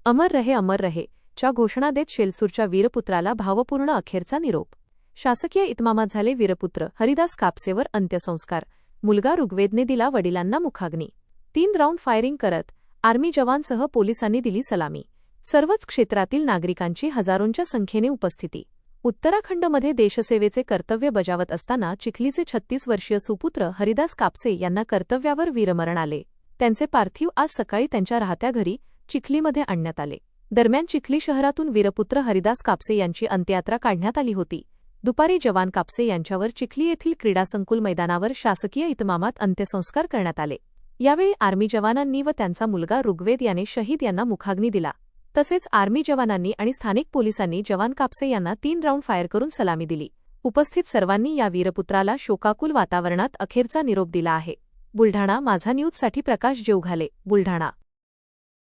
अमर रहे च्या घोषणा देत शेलसूरच्या वीरपुत्राला भावपूर्ण अखेरचा निरोप. शासकीय इतमामात झाले वीरपुत्र हरिदास कापसेवर अंत्यसंस्कार. मुलगा ऋग्वेदने दिला वडिलांना मुखाग्नी. 3 राऊंड फायरिंग करत आर्मी जवानसह पोलिसांनी दिली सलामी. सर्वच क्षेत्रातील नागरिकांची हजारोंच्या संख्येने उपस्थिती. उत्तराखंडमध्ये देशसेवेचे कर्तव्य बजावत असताना चिखलीचे 36 वर्षीय सुपुत्र हरिदास कापसे यांना कर्तव्यावर वीरमरण आले. त्यांचे पार्थिव आज सकाळी त्यांच्या राहत्या घरी चिखलीमध्ये आणण्यात आले. दरम्यान चिखली शहरातून वीरपुत्र हरिदास कापसे यांची अंत्ययात्रा काढण्यात आली होती. दुपारी जवान कापसे यांच्यावर चिखली येथील क्रीडा संकुल मैदानावर शासकीय इतमामात अंत्यसंस्कार करण्यात आले. यावेळी आर्मी जवानांनी व त्यांचा मुलगा ऋग्वेद याने शहीद यांना मुखाग्नी दिला. तसेच आर्मी जवानांनी आणि स्थानिक पोलिसांनी जवान कापसे यांना 3 राऊंड फायर करून सलामी दिली. उपस्थित सर्वांनी या वीरपुत्राला शोकाकुल वातावरणात अखेरचा निरोप दिला आहे. बुलढाणा माझा न्यूजसाठी प्रकाश जेवघाले, बुलढाणा.